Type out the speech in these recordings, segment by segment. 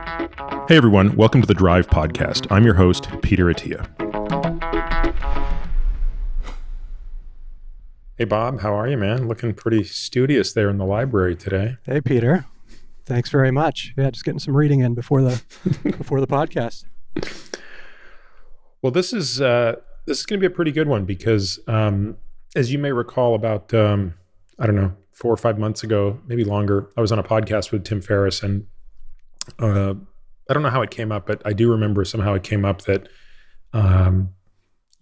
Hey everyone, welcome to the Drive Podcast. I'm your host, Peter Attia. Hey Bob, how are you, man? Looking pretty studious there in the library today. Hey Peter, thanks very much. Yeah, just getting some reading in before the podcast. Well, this is going to be a pretty good one because, as you may recall, about 4 or 5 months ago, maybe longer, I was on a podcast with Tim Ferriss, and I don't know how it came up, but I do remember somehow it came up that,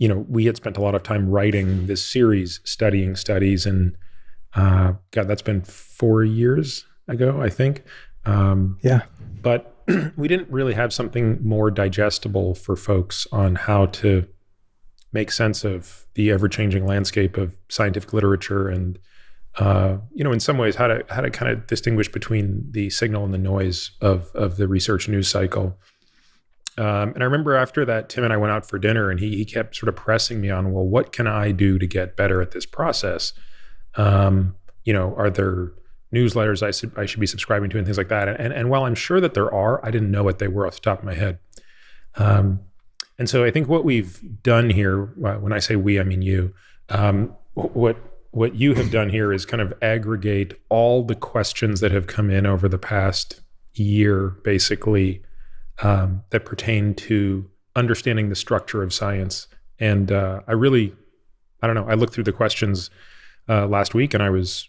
we had spent a lot of time writing this series, studying studies, and that's been 4 years ago, I think. Yeah. But we didn't really have something more digestible for folks on how to make sense of the ever-changing landscape of scientific literature, and in some ways how to kind of distinguish between the signal and the noise of the research news cycle. And I remember after that, Tim and I went out for dinner, and he kept sort of pressing me on, well, what can I do to get better at this process? Are there newsletters I should be subscribing to and things like that? And while I'm sure that there are, I didn't know what they were off the top of my head. And so I think what we've done here, when I say we, I mean you, what you have done here is kind of aggregate all the questions that have come in over the past year, basically, that pertain to understanding the structure of science. And I looked through the questions last week, and I was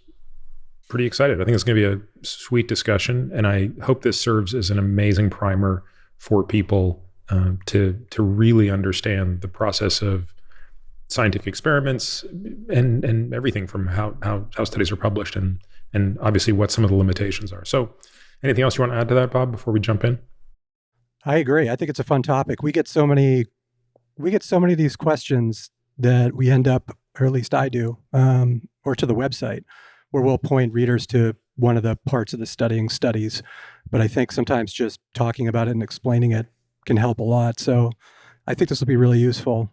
pretty excited. I think it's going to be a sweet discussion, and I hope this serves as an amazing primer for people to really understand the process of scientific experiments and everything from how studies are published and obviously what some of the limitations are. So anything else you want to add to that, Bob, before we jump in? I agree. I think it's a fun topic. We get so many of these questions that we end up, or at least I do, or to the website, where we'll point readers to one of the parts of the studies. But I think sometimes just talking about it and explaining it can help a lot. So I think this will be really useful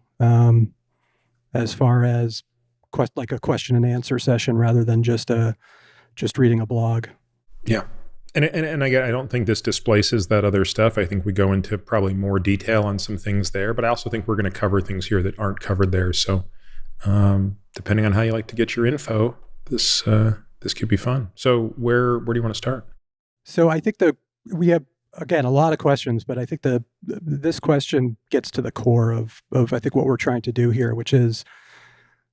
as far as like a question and answer session rather than just reading a blog. Yeah. And I don't think this displaces that other stuff. I think we go into probably more detail on some things there, but I also think we're going to cover things here that aren't covered there. So depending on how you like to get your info, this could be fun. So where do you want to start? So I think we have, again, a lot of questions, but I think this question gets to the core of I think what we're trying to do here, which is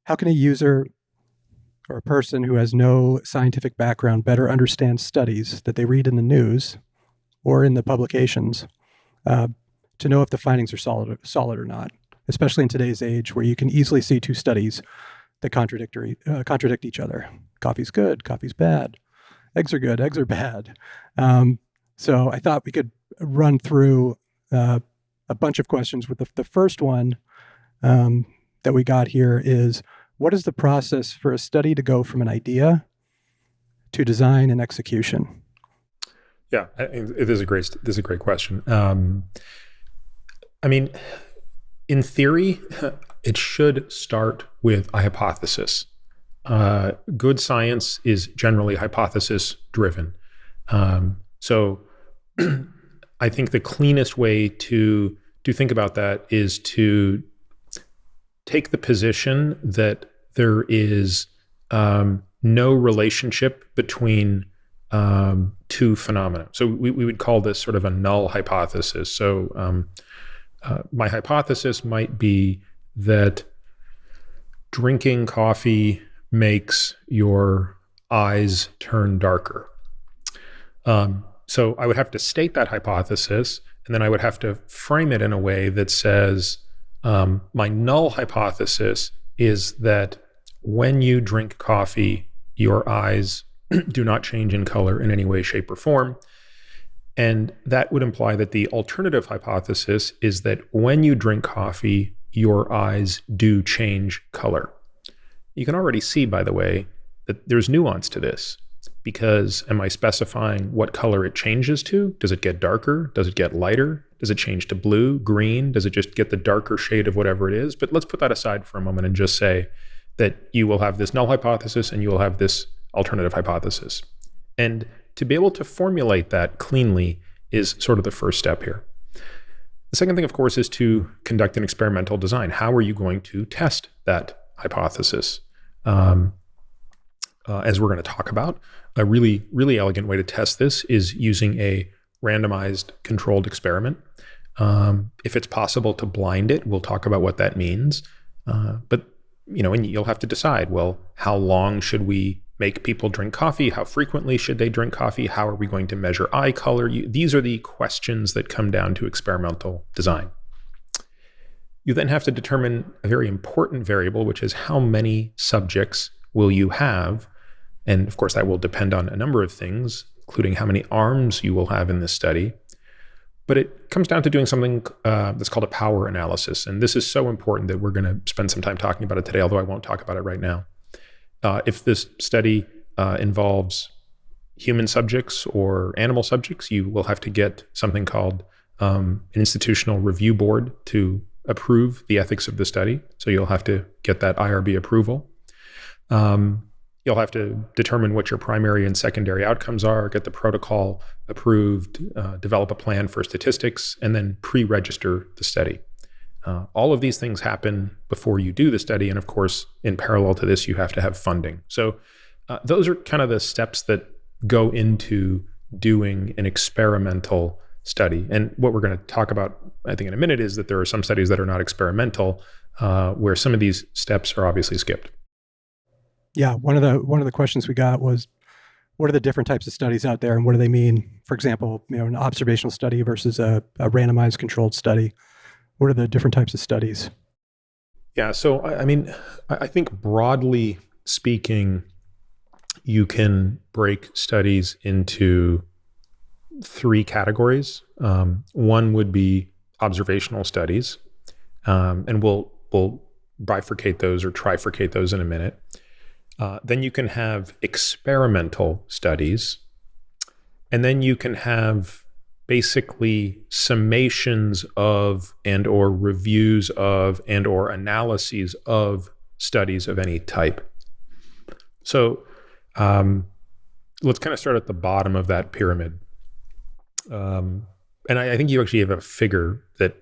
how can a user or a person who has no scientific background better understand studies that they read in the news or in the publications to know if the findings are solid or not, especially in today's age where you can easily see two studies that contradict each other. Coffee's good, coffee's bad. Eggs are good, eggs are bad. So I thought we could run through a bunch of questions with the first one that we got here is, what is the process for a study to go from an idea to design and execution? Yeah, this is a great question. In theory, it should start with a hypothesis. Good science is generally hypothesis driven. So I think the cleanest way to think about that is to take the position that there is no relationship between two phenomena. So we would call this sort of a null hypothesis. So my hypothesis might be that drinking coffee makes your eyes turn darker. So I would have to state that hypothesis, and then I would have to frame it in a way that says, my null hypothesis is that when you drink coffee, your eyes do not change in color in any way, shape, or form. And that would imply that the alternative hypothesis is that when you drink coffee, your eyes do change color. You can already see, by the way, that there's nuance to this. Because am I specifying what color it changes to? Does it get darker? Does it get lighter? Does it change to blue, green? Does it just get the darker shade of whatever it is? But let's put that aside for a moment and just say that you will have this null hypothesis and you will have this alternative hypothesis. And to be able to formulate that cleanly, is sort of the first step here. The second thing, of course, is to conduct an experimental design. How are you going to test that hypothesis? As we're going to talk about, a really, really elegant way to test this is using a randomized controlled experiment. If it's possible to blind it, we'll talk about what that means. But and you'll have to decide, well, how long should we make people drink coffee? How frequently should they drink coffee? How are we going to measure eye color? These are the questions that come down to experimental design. You then have to determine a very important variable, which is how many subjects will you have? And of course, that will depend on a number of things, including how many arms you will have in this study. But it comes down to doing something that's called a power analysis. And this is so important that we're going to spend some time talking about it today, although I won't talk about it right now. If this study involves human subjects or animal subjects, you will have to get something called an institutional review board to approve the ethics of the study. So you'll have to get that IRB approval. You'll have to determine what your primary and secondary outcomes are, get the protocol approved, develop a plan for statistics, and then pre-register the study. All of these things happen before you do the study. And of course, in parallel to this, you have to have funding. So those are kind of the steps that go into doing an experimental study. And what we're going to talk about, I think, in a minute is that there are some studies that are not experimental, where some of these steps are obviously skipped. Yeah, one of the questions we got was, what are the different types of studies out there, and what do they mean? For example, an observational study versus a randomized controlled study. What are the different types of studies? Yeah, so I think broadly speaking, you can break studies into three categories. One would be observational studies, and we'll bifurcate those or trifurcate those in a minute. Then you can have experimental studies, and then you can have basically summations of and or reviews of and or analyses of studies of any type. So let's kind of start at the bottom of that pyramid. And I think you actually have a figure that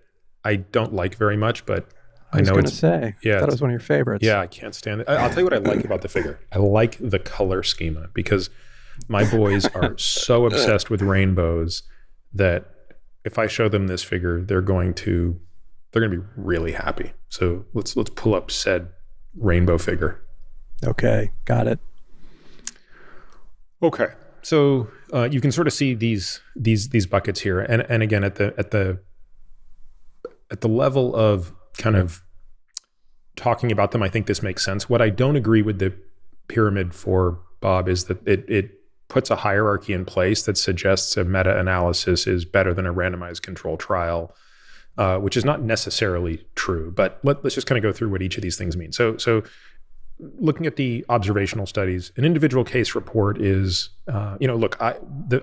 I don't like very much, but I was going to say, I thought it was one of your favorites. Yeah, I can't stand it. I'll tell you what I like about the figure. I like the color schema, because my boys are so obsessed with rainbows that if I show them this figure, they're going to be really happy. So let's pull up said rainbow figure. Okay, got it. Okay, so you can sort of see these buckets here, and again at the level of kind of talking about them, I think this makes sense. What I don't agree with the pyramid for, Bob, is that it puts a hierarchy in place that suggests a meta-analysis is better than a randomized control trial, which is not necessarily true. But let's just kind of go through what each of these things mean. So looking at the observational studies, an individual case report is, I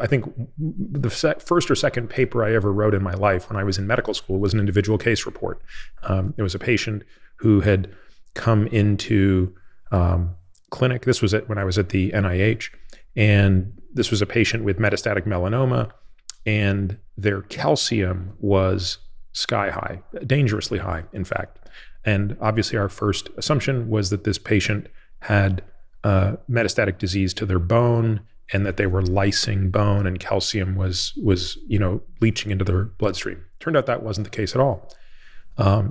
think the first or second paper I ever wrote in my life when I was in medical school was an individual case report. It was a patient who had come into clinic. This was when I was at the NIH. And this was a patient with metastatic melanoma, and their calcium was sky high, dangerously high, in fact. And obviously our first assumption was that this patient had metastatic disease to their bone, and that they were lysing bone, and calcium was leaching into their bloodstream. Turned out that wasn't the case at all.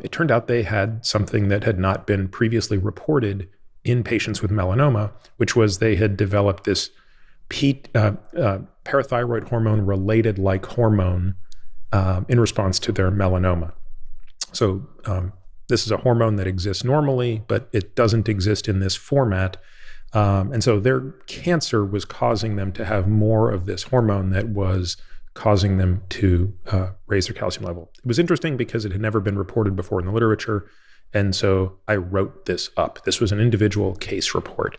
It turned out they had something that had not been previously reported in patients with melanoma, which was they had developed this parathyroid hormone related like hormone in response to their melanoma. So this is a hormone that exists normally, but it doesn't exist in this format. And so their cancer was causing them to have more of this hormone that was causing them to raise their calcium level. It was interesting because it had never been reported before in the literature. And so I wrote this up. This was an individual case report.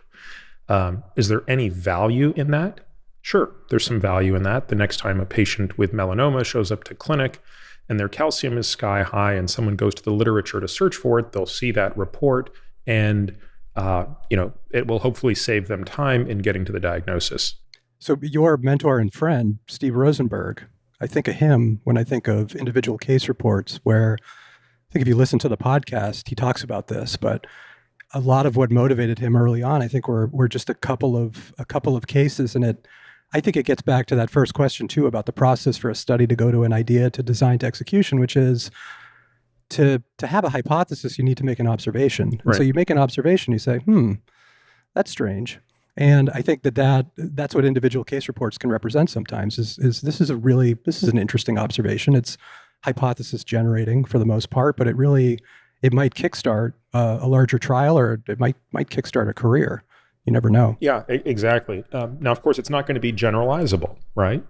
Is there any value in that? Sure, there's some value in that. The next time a patient with melanoma shows up to clinic and their calcium is sky high and someone goes to the literature to search for it, they'll see that report, and it will hopefully save them time in getting to the diagnosis. So your mentor and friend, Steve Rosenberg, I think of him when I think of individual case reports, where I think if you listen to the podcast, he talks about this, but a lot of what motivated him early on, I think were just a couple of cases. And I think it gets back to that first question too, about the process for a study to go to an idea to design to execution, which is to have a hypothesis, you need to make an observation. And so you make an observation, you say, that's strange. And I think that's what individual case reports can represent sometimes is this is an interesting observation. It's hypothesis generating for the most part, but it might kickstart a larger trial, or it might kickstart a career. You never know. Yeah, exactly. Now, of course, it's not going to be generalizable, right?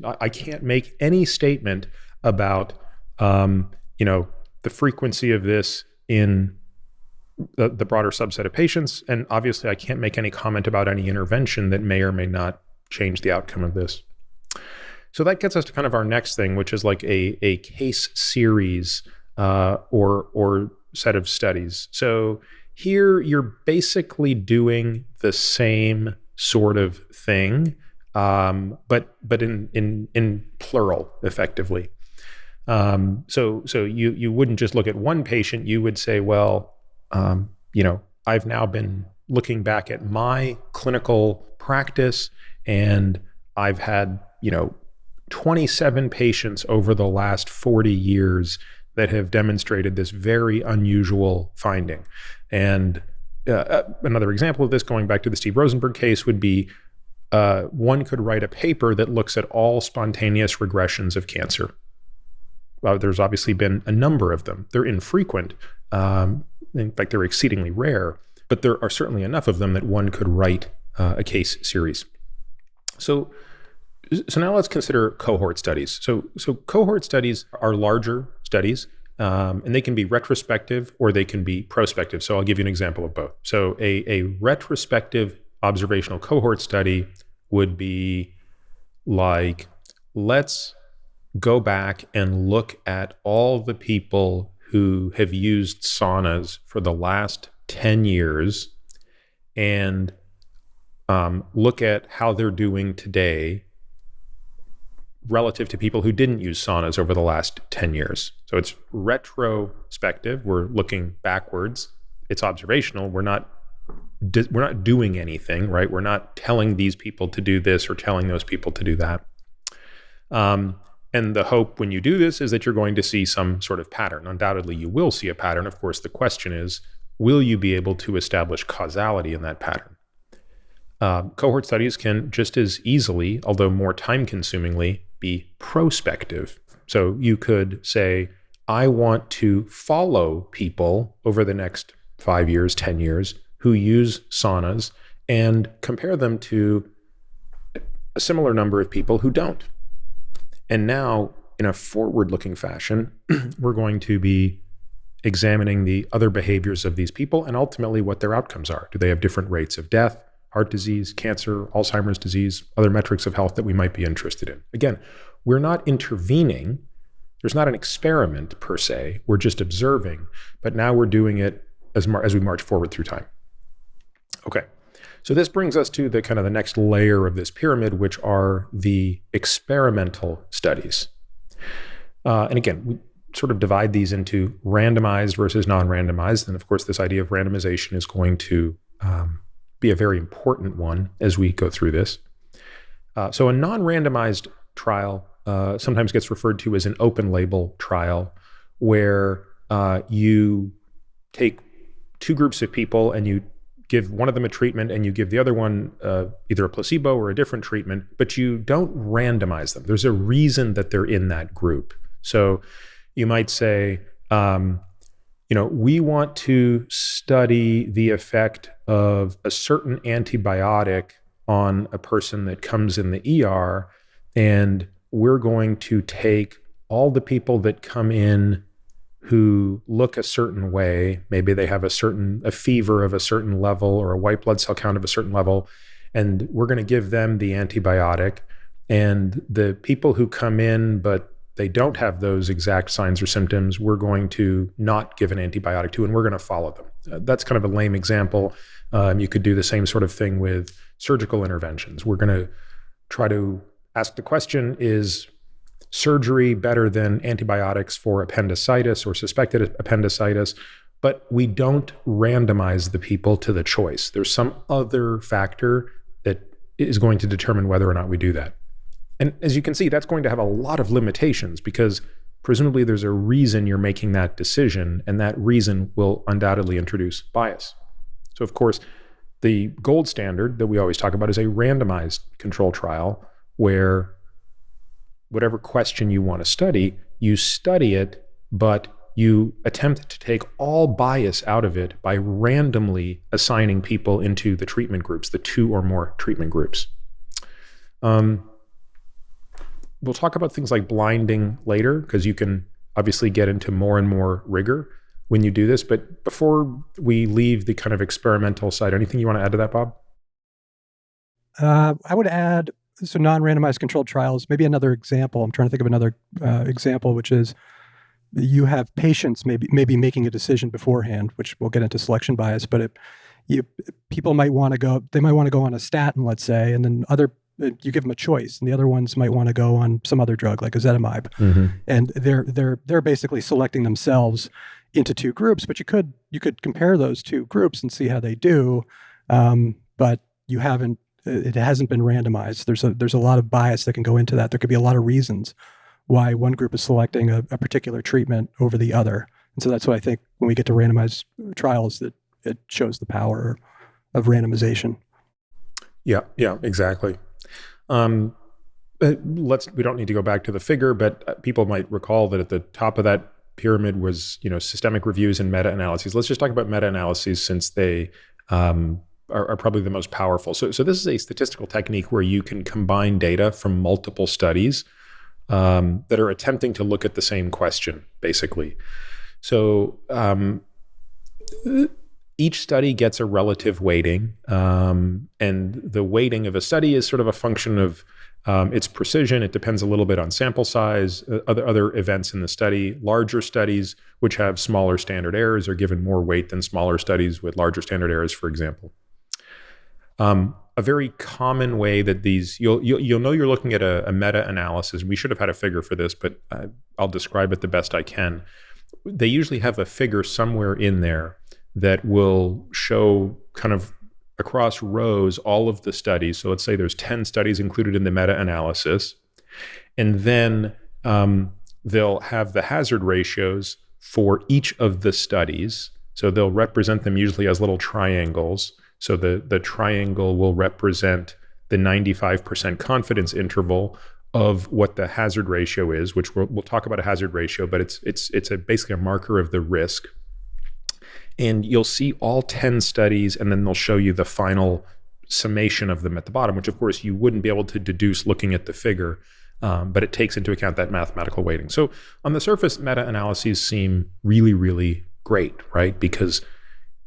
I can't make any statement about, the frequency of this in the broader subset of patients. And obviously, I can't make any comment about any intervention that may or may not change the outcome of this. So that gets us to kind of our next thing, which is like a case series or set of studies. So here you're basically doing the same sort of thing, but in plural, effectively. So you wouldn't just look at one patient. You would say, well, I've now been looking back at my clinical practice, and I've had 27 patients over the last 40 years that have demonstrated this very unusual finding. And another example of this, going back to the Steve Rosenberg case, would be one could write a paper that looks at all spontaneous regressions of cancer. Well, there's obviously been a number of them. They're infrequent. In fact, they're exceedingly rare, but there are certainly enough of them that one could write a case series. So now let's consider cohort studies. So cohort studies are larger studies, and they can be retrospective or they can be prospective. So I'll give you an example of both. So a retrospective observational cohort study would be like, let's go back and look at all the people who have used saunas for the last 10 years and look at how they're doing today relative to people who didn't use saunas over the last 10 years. So it's retrospective. We're looking backwards. It's observational. We're not doing anything, right? We're not telling these people to do this or telling those people to do that. And the hope when you do this is that you're going to see some sort of pattern. Undoubtedly, you will see a pattern. Of course, the question is, will you be able to establish causality in that pattern? Cohort studies can just as easily, although more time-consumingly, be prospective. So you could say, I want to follow people over the next 5 years, 10 years, who use saunas and compare them to a similar number of people who don't. And now, in a forward-looking fashion, we're going to be examining the other behaviors of these people and ultimately what their outcomes are. Do they have different rates of death, heart disease, cancer, Alzheimer's disease, other metrics of health that we might be interested in? Again, we're not intervening. There's not an experiment per se. We're just observing, but now we're doing it as we march forward through time. Okay. So this brings us to the kind of the next layer of this pyramid, which are the experimental studies. And again, we sort of divide these into randomized versus non-randomized. And of course, this idea of randomization is going to be a very important one as we go through this. So a non-randomized trial sometimes gets referred to as an open label trial, where you take two groups of people and you give one of them a treatment and you give the other one either a placebo or a different treatment, but you don't randomize them. There's a reason that they're in that group. So you might say, we want to study the effect of a certain antibiotic on a person that comes in the ER, and we're going to take all the people that come in who look a certain way. Maybe they have a fever of a certain level or a white blood cell count of a certain level, and we're going to give them the antibiotic. And the people who come in but they don't have those exact signs or symptoms, we're going to not give an antibiotic to, and we're going to follow them. That's kind of a lame example. You could do the same sort of thing with surgical interventions. We're going to try to ask the question, is surgery better than antibiotics for appendicitis or suspected appendicitis, but we don't randomize the people to the choice. There's some other factor that is going to determine whether or not we do that. And as you can see, that's going to have a lot of limitations because presumably there's a reason you're making that decision, and that reason will undoubtedly introduce bias. So of course, the gold standard that we always talk about is a randomized control trial where whatever question you want to study, you study it, but you attempt to take all bias out of it by randomly assigning people into the treatment groups, the 2 or more treatment groups. We'll talk about things like blinding later, because you can obviously get into more and more rigor when you do this. But before we leave the kind of experimental side, anything you want to add to that, Bob? I would add, so non-randomized controlled trials, maybe another example. I'm trying to think of another example, which is you have patients maybe making a decision beforehand, which we'll get into selection bias, but people might want to go, they might want to go on a statin, let's say, and then you give them a choice, and the other ones might want to go on some other drug like ezetimibe, and they're basically selecting themselves into 2 groups. But you could compare those 2 groups and see how they do, but you haven't. It hasn't been randomized. There's a lot of bias that can go into that. There could be a lot of reasons why one group is selecting a particular treatment over the other, and so that's why I think when we get to randomized trials, that it shows the power of randomization. Yeah, exactly. We don't need to go back to the figure, but people might recall that at the top of that pyramid was, systemic reviews and meta-analyses. Let's just talk about meta-analyses since they are probably the most powerful. So this is a statistical technique where you can combine data from multiple studies that are attempting to look at the same question, basically. So each study gets a relative weighting, and the weighting of a study is sort of a function of its precision. It depends a little bit on sample size, other events in the study. Larger studies, which have smaller standard errors, are given more weight than smaller studies with larger standard errors, for example. A very common way that these, you'll know you're looking at a meta-analysis. We should have had a figure for this, but I'll describe it the best I can. They usually have a figure somewhere in there that will show kind of across rows all of the studies. So let's say there's 10 studies included in the meta-analysis, and then they'll have the hazard ratios for each of the studies. So they'll represent them usually as little triangles. So the triangle will represent the 95% confidence interval of what the hazard ratio is, which we'll talk about a hazard ratio, but it's basically a marker of the risk. And you'll see all 10 studies, and then they'll show you the final summation of them at the bottom, which of course you wouldn't be able to deduce looking at the figure, but it takes into account that mathematical weighting. So on the surface, meta-analyses seem really, really great, right? Because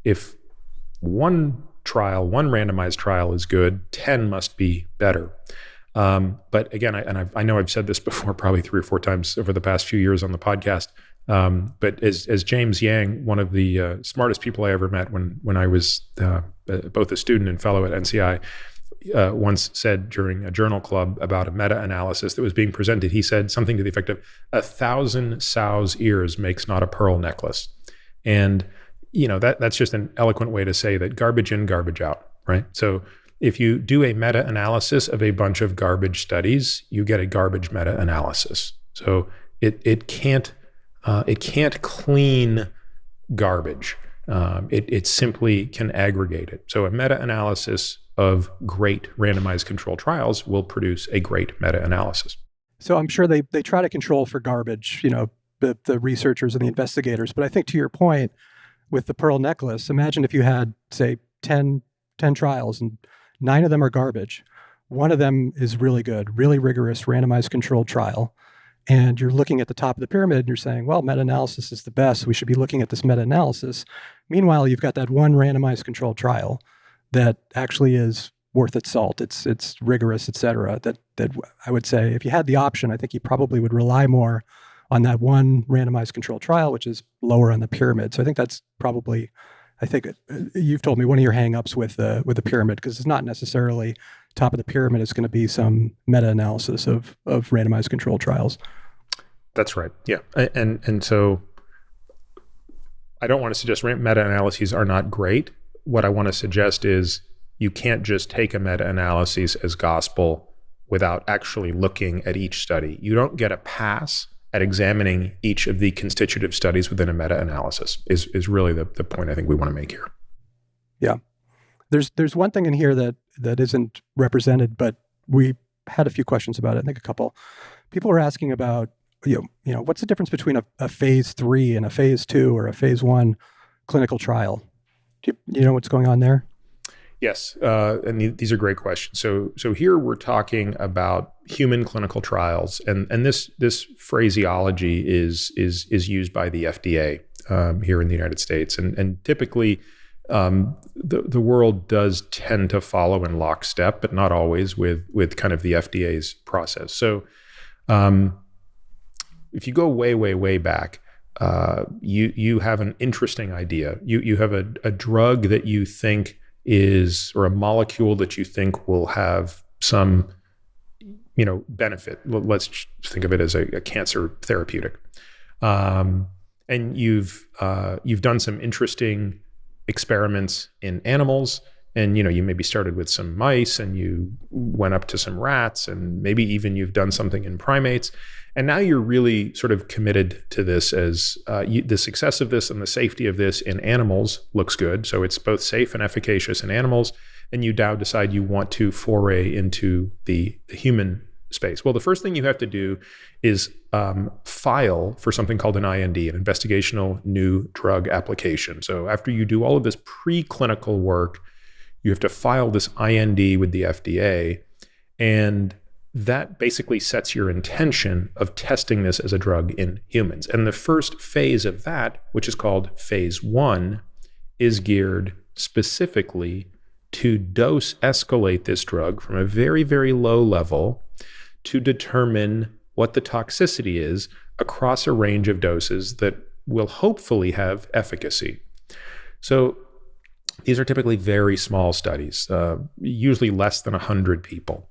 if one randomized trial is good, 10 must be better. But again, I know I've said this before, probably 3 or 4 times over the past few years on the podcast. But as James Yang, one of the smartest people I ever met when I was both a student and fellow at NCI, once said during a journal club about a meta-analysis that was being presented, he said something to the effect of 1,000 sow's ears makes not a pearl necklace. And that's just an eloquent way to say that garbage in, garbage out, right? So if you do a meta-analysis of a bunch of garbage studies, you get a garbage meta-analysis. So it can't clean garbage. It simply can aggregate it. So a meta-analysis of great randomized control trials will produce a great meta-analysis. So I'm sure they try to control for garbage, the researchers and the investigators. But I think to your point with the pearl necklace, imagine if you had, say, 10 trials and 9 of them are garbage. One of them is really good, really rigorous randomized controlled trial. And you're looking at the top of the pyramid and you're saying, well, meta-analysis is the best. We should be looking at this meta-analysis. Meanwhile, you've got that one randomized controlled trial that actually is worth its salt. It's rigorous, et cetera. That I would say, if you had the option, I think you probably would rely more on that one randomized controlled trial, which is lower on the pyramid. So I think that's probably I think you've told me one of your hangups with the pyramid, because it's not necessarily top of the pyramid. It's going to be some meta-analysis of randomized controlled trials. That's right. Yeah, and so I don't want to suggest meta-analyses are not great. What I want to suggest is you can't just take a meta-analysis as gospel without actually looking at each study. You don't get a pass at examining each of the constitutive studies within a meta-analysis is really the point I think we want to make here. Yeah. There's one thing in here that isn't represented, but we had a few questions about it. I think a couple. People were asking about, you know, what's the difference between a phase 3 and a phase 2 or a phase 1 clinical trial? Do you know what's going on there? Yes, and these are great questions. So here we're talking about human clinical trials, and this phraseology is used by the FDA here in the United States, and typically the world does tend to follow in lockstep, but not always with kind of the FDA's process. So if you go way back, you have an interesting idea. You have a drug that you think is, or a molecule that you think will have some, benefit. Let's think of it as a cancer therapeutic. And you've done some interesting experiments in animals, and you maybe started with some mice and you went up to some rats, and maybe even you've done something in primates. And now you're really sort of committed to this as the success of this and the safety of this in animals looks good. So it's both safe and efficacious in animals. And you now decide you want to foray into the human space. Well, the first thing you have to do is file for something called an IND, an investigational new drug application. So after you do all of this preclinical work, you have to file this IND with the FDA. And that basically sets your intention of testing this as a drug in humans. And the first phase of that, which is called phase 1, is geared specifically to dose escalate this drug from a very, very low level to determine what the toxicity is across a range of doses that will hopefully have efficacy. So these are typically very small studies, usually less than 100 people.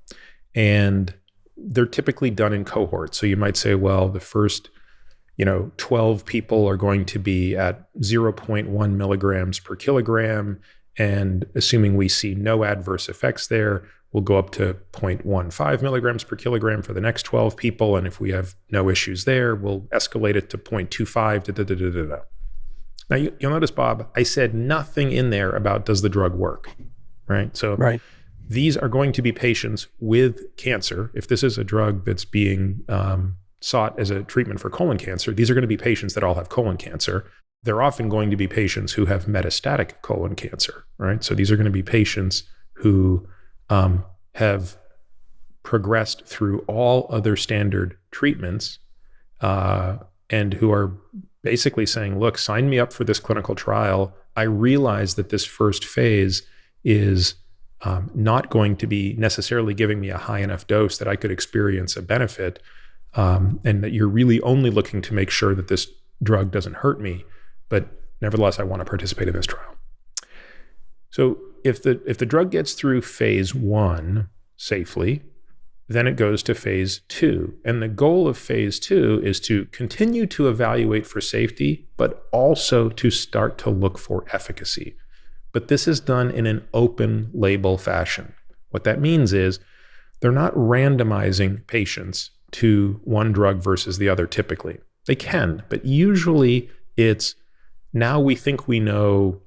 And they're typically done in cohorts. So you might say, well, the first 12 people are going to be at 0.1 milligrams per kilogram. And assuming we see no adverse effects there, we'll go up to 0.15 milligrams per kilogram for the next 12 people. And if we have no issues there, we'll escalate it to 0.25. Now, you'll notice, Bob, I said nothing in there about does the drug work, right? So right. These are going to be patients with cancer. If this is a drug that's being sought as a treatment for colon cancer, these are going to be patients that all have colon cancer. They're often going to be patients who have metastatic colon cancer, right? So these are going to be patients who have progressed through all other standard treatments and who are basically saying, look, sign me up for this clinical trial. I realize that this first phase is not going to be necessarily giving me a high enough dose that I could experience a benefit, and that you're really only looking to make sure that this drug doesn't hurt me, but nevertheless, I want to participate in this trial. So if the drug gets through phase 1 safely, then it goes to phase 2. And the goal of phase 2 is to continue to evaluate for safety, but also to start to look for efficacy. But this is done in an open label fashion. What that means is they're not randomizing patients to one drug versus the other typically. They can, but usually it's now we think we know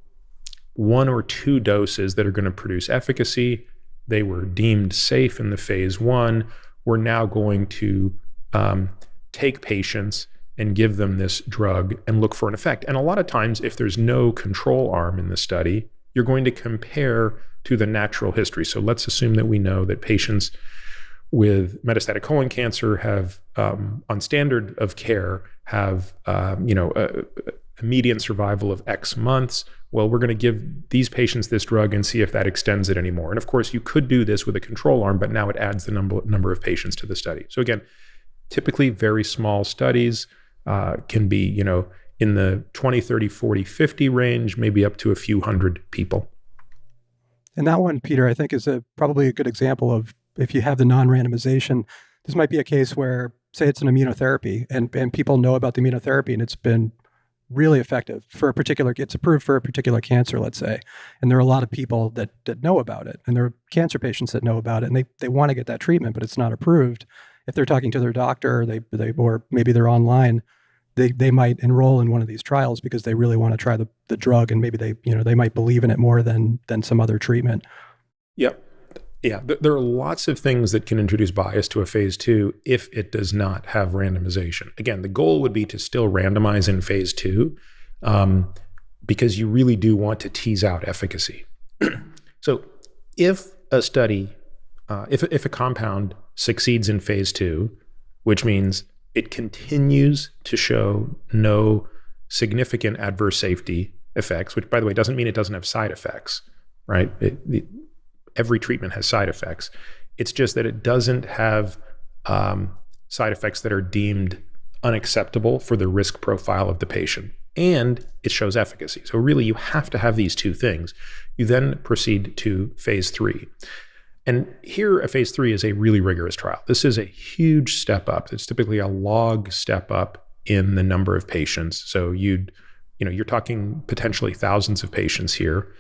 1 or 2 doses that are going to produce efficacy. They were deemed safe in the phase 1. We're now going to take patients and give them this drug and look for an effect. And a lot of times, if there's no control arm in the study, you're going to compare to the natural history. So let's assume that we know that patients with metastatic colon cancer have, on standard of care, have a median survival of X months. Well, we're going to give these patients this drug and see if that extends it anymore. And of course, you could do this with a control arm, but now it adds the number of patients to the study. So again, typically very small studies can be, in the 20, 30, 40, 50 range, maybe up to a few hundred people. And that one, Peter, I think is probably a good example of if you have the non-randomization, this might be a case where, say it's an immunotherapy and people know about the immunotherapy and it's been really effective for a particular, it's approved for a particular cancer, let's say. And there are a lot of people that know about it, and there are cancer patients that know about it, and they want to get that treatment, but it's not approved. If they're talking to their doctor, or maybe they're online, they might enroll in one of these trials because they really want to try the drug, and maybe they might believe in it more than some other treatment. Yep. Yeah, there are lots of things that can introduce bias to a phase 2 if it does not have randomization. Again, the goal would be to still randomize in phase 2 because you really do want to tease out efficacy. So if a study, if a compound succeeds in phase 2, which means it continues to show no significant adverse safety effects, which, by the way, doesn't mean it doesn't have side effects, right? Every treatment has side effects. It's just that it doesn't have side effects that are deemed unacceptable for the risk profile of the patient. And it shows efficacy. So really, you have to have these two things. You then proceed to phase 3. And here, a phase 3 is a really rigorous trial. This is a huge step up. It's typically a log step up in the number of patients. So you're talking potentially thousands of patients here.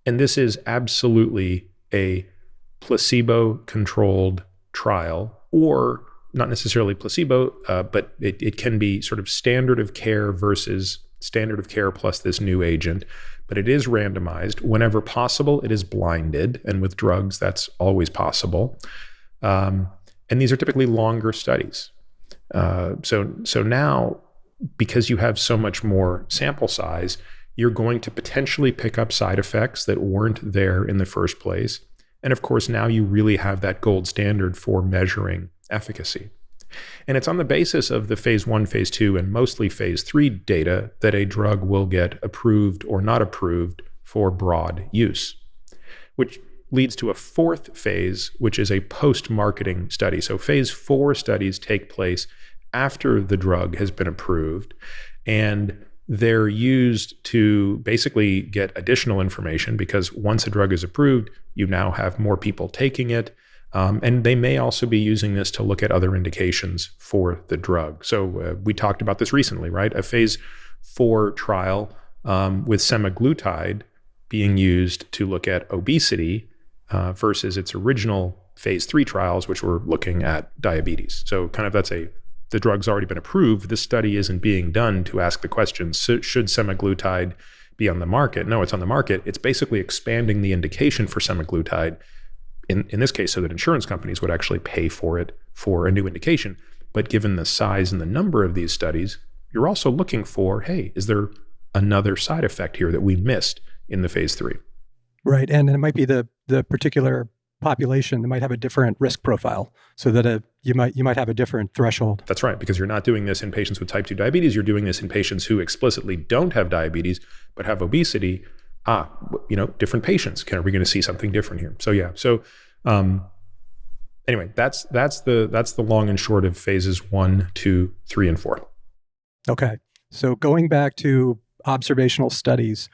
And this is absolutely a placebo-controlled trial, or not necessarily placebo, but it can be sort of standard of care versus standard of care plus this new agent. But it is randomized. Whenever possible, it is blinded. And with drugs, that's always possible. And these are typically longer studies. So now, because you have so much more sample size, you're going to potentially pick up side effects that weren't there in the first place. And of course, now you really have that gold standard for measuring efficacy. And it's on the basis of the phase 1, phase 2, and mostly phase 3 data that a drug will get approved or not approved for broad use, which leads to a fourth phase, which is a post-marketing study. So phase 4 studies take place after the drug has been approved, and they're used to basically get additional information because once a drug is approved, you now have more people taking it. And they may also be using this to look at other indications for the drug. So we talked about this recently, right? A phase 4 trial with semaglutide being used to look at obesity versus its original phase 3 trials, which were looking at diabetes. So kind of the drug's already been approved. This study isn't being done to ask the question, should semaglutide be on the market? No, it's on the market. It's basically expanding the indication for semaglutide, in this case, so that insurance companies would actually pay for it for a new indication. But given the size and the number of these studies, you're also looking for, hey, is there another side effect here that we missed in the phase 3? Right. And it might be the particular population that might have a different risk profile, so that you might have a different threshold. That's right, because you're not doing this in patients with type 2 diabetes. You're doing this in patients who explicitly don't have diabetes but have obesity. Different patients. Are we going to see something different here? So yeah. So anyway, that's the long and short of phases 1, 2, 3, and 4. Okay. So going back to observational studies,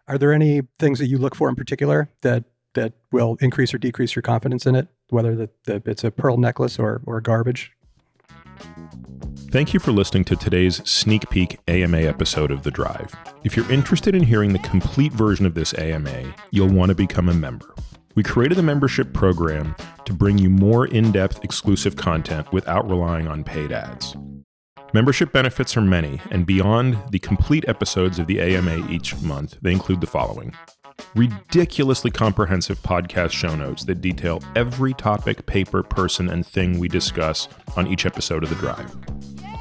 are there any things that you look for in particular that will increase or decrease your confidence in it, whether it's a pearl necklace or garbage? Thank you for listening to today's sneak peek AMA episode of The Drive. If you're interested in hearing the complete version of this AMA, you'll want to become a member. We created the membership program to bring you more in-depth exclusive content without relying on paid ads. Membership benefits are many, and beyond the complete episodes of the AMA each month, they include the following: ridiculously comprehensive podcast show notes that detail every topic, paper, person, and thing we discuss on each episode of The Drive.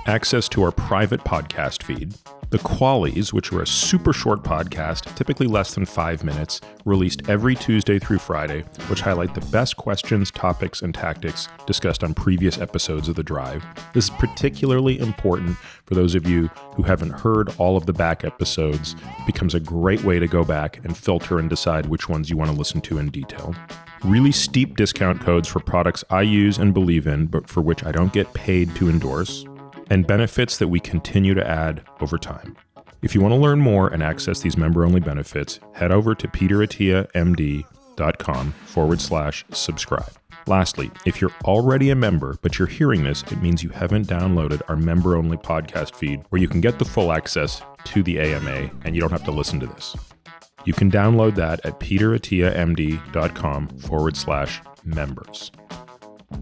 Access to our private podcast feed, The Qualies, which are a super short podcast, typically less than 5 minutes, released every Tuesday through Friday, which highlight the best questions, topics, and tactics discussed on previous episodes of The Drive. This is particularly important for those of you who haven't heard all of the back episodes. It becomes a great way to go back and filter and decide which ones you want to listen to in detail. Really steep discount codes for products I use and believe in, but for which I don't get paid to endorse. and benefits that we continue to add over time. If you want to learn more and access these member-only benefits, head over to peterattiamd.com/subscribe. Lastly, if you're already a member, but you're hearing this, it means you haven't downloaded our member-only podcast feed where you can get the full access to the AMA and you don't have to listen to this. You can download that at peterattiamd.com/members.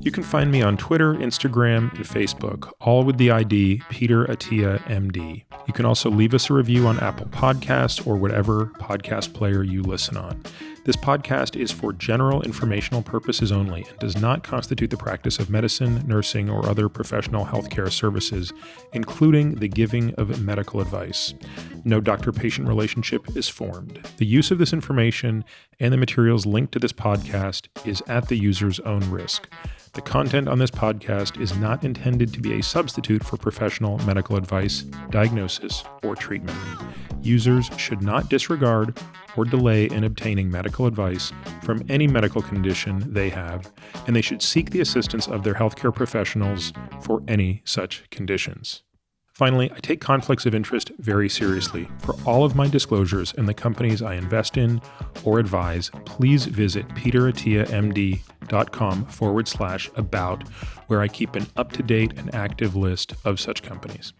You can find me on Twitter, Instagram, and Facebook, all with the ID Peter Attia MD. You can also leave us a review on Apple Podcasts or whatever podcast player you listen on. This podcast is for general informational purposes only and does not constitute the practice of medicine, nursing, or other professional healthcare services, including the giving of medical advice. No doctor-patient relationship is formed. The use of this information and the materials linked to this podcast is at the user's own risk. The content on this podcast is not intended to be a substitute for professional medical advice, diagnosis, or treatment. Users should not disregard or delay in obtaining medical advice from any medical condition they have, and they should seek the assistance of their healthcare professionals for any such conditions. Finally, I take conflicts of interest very seriously. For all of my disclosures and the companies I invest in or advise, please visit peterattiamd.com/about, where I keep an up-to-date and active list of such companies.